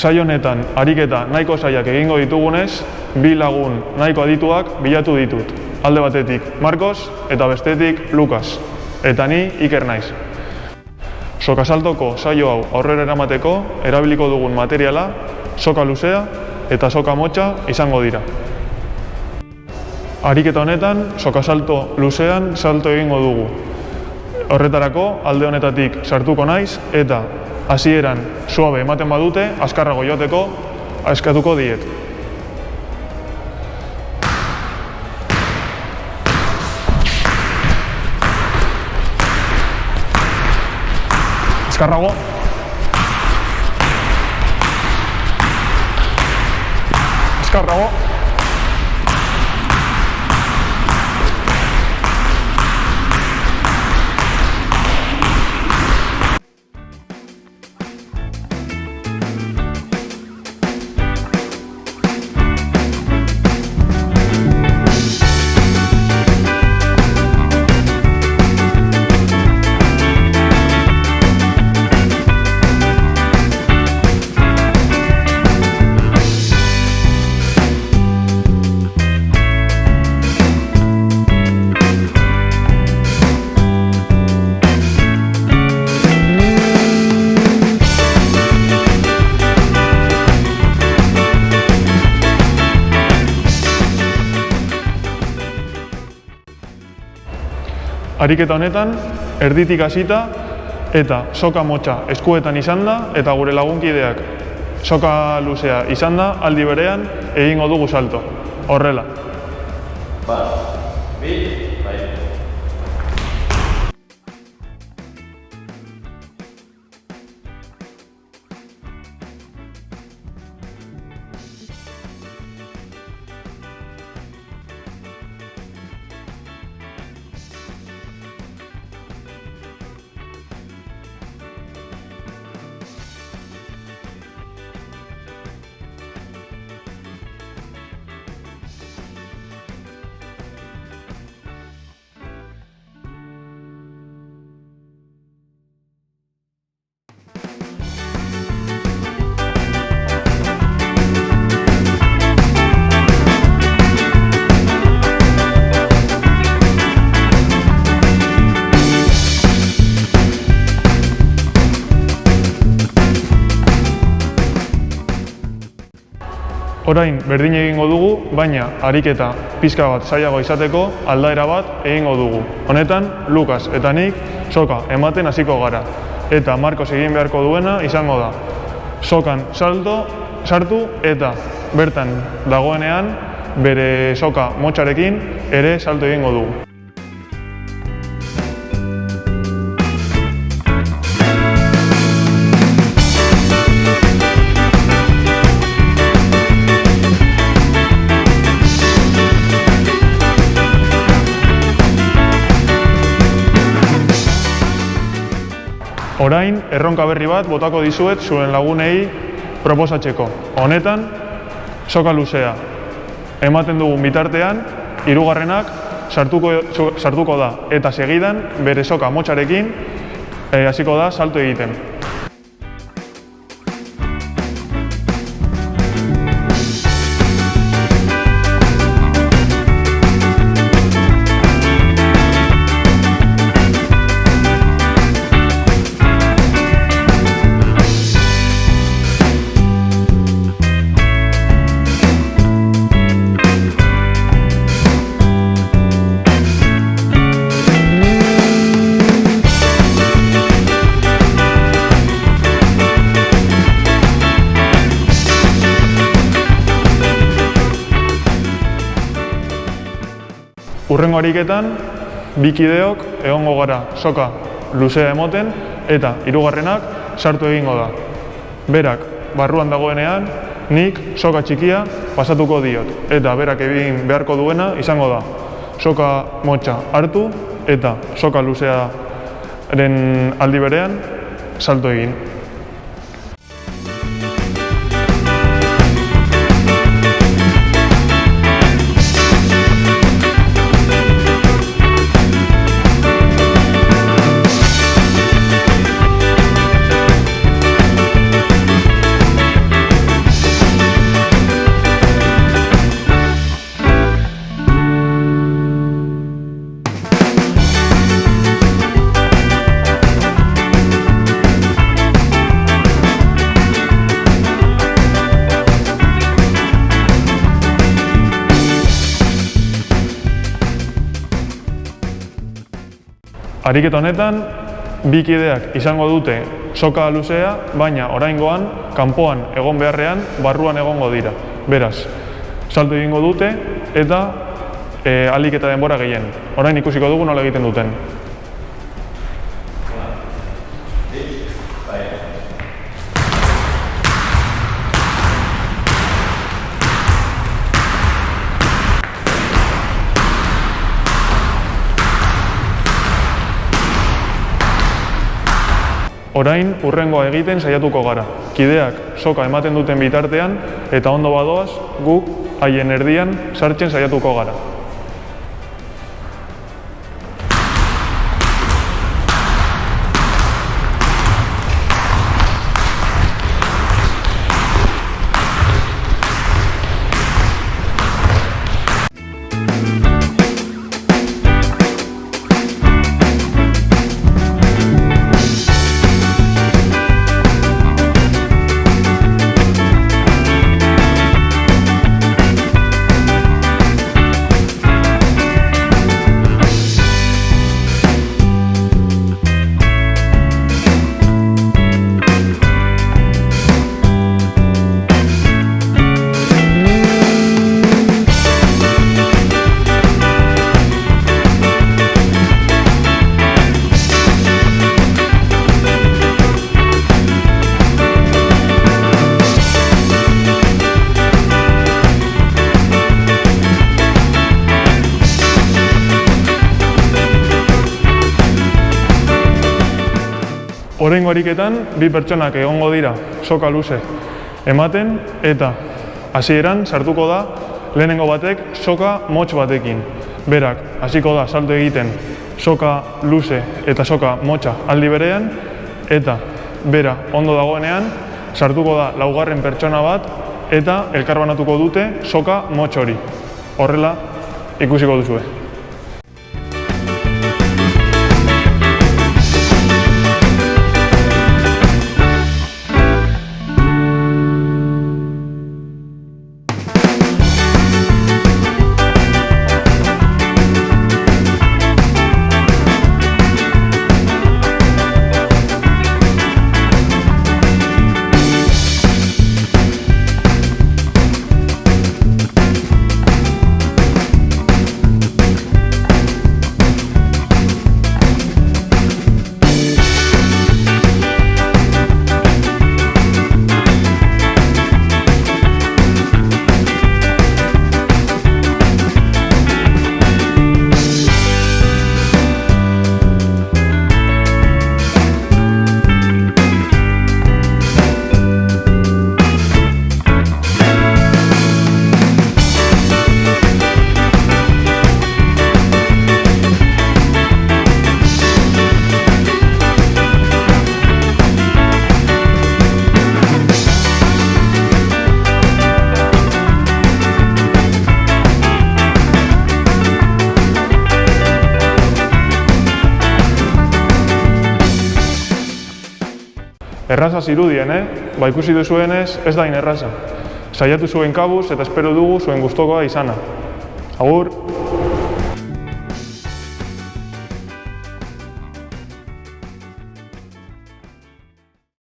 Saio honetan ariketa nahiko zailak egingo ditugunez, bi lagun nahiko adituak bilatu ditut. Alde batetik Marcos eta bestetik Lucas. Eta ni Iker naiz. Sokasaltoko saio hau aurrera eramateko erabiliko dugun materiala, soka luzea eta soka motza izango dira. Ariketa honetan, sokasalto luzean salto egingo dugu. Horretarako alde honetatik sartuko naiz eta hasieran suabe ematen badute, azkarrago joateko eskatuko diet. Azkarrago. Azkarrago. Ariketa honetan, erditik hasita eta soka motza eskuetan izan da eta gure lagunkideak soka luzea izan da, aldi berean egingo dugu salto. Horrela. Orain berdin egingo dugu, baina ariketa pizka bat zailago izateko aldaera bat egingo dugu. Honetan, Lucas eta nik soka ematen hasiko gara. Eta Marcos egin beharko duena izango da. Sokan sartu eta bertan dagoenean bere soka motzarekin ere salto egingo dugu. Orain, erronka berri bat botako dizuet zuen lagunei proposatzeko. Honetan, soka luzea ematen dugun bitartean, hirugarrenak sartuko da eta segidan bere soka motzarekin hasiko da salto egiten. Hurrengo ariketan, bi kideok egongo gara soka luzea emoten eta hirugarrenak sartu egingo da. Berak barruan dagoenean, nik soka txikia pasatuko diot eta berak egin beharko duena izango da. Soka motza hartu eta soka luzearen aldi berean salto egin. Ariketa honetan, bi kideak izango dute soka luzea, baina oraingoan, kanpoan egon beharrean, barruan egongo dira. Beraz, salto egingo dute eta ahalik eta denbora gehien. Orain ikusiko dugu nola egiten duten. Orain, hurrengoa egiten saiatuko gara. Kideak soka ematen duten bitartean eta ondo badoaz, guk haien erdian sartzen saiatuko gara. Oraingo ariketan, bi pertsonak egongo dira soka luze ematen eta hasieran sartuko da lehenengo batek soka motz batekin. Berak hasiko da salto egiten soka luze eta soka motza aldi berean eta bera ondo dagoenean sartuko da laugarren pertsona bat eta elkarbanatuko dute soka motz hori. Horrela ikusiko duzue. Erraza zirudien, Ba ikusi duzuenez ez da erraza. Saiatu zuen kabuz eta espero dugu zuen gustokoa izana. Agur!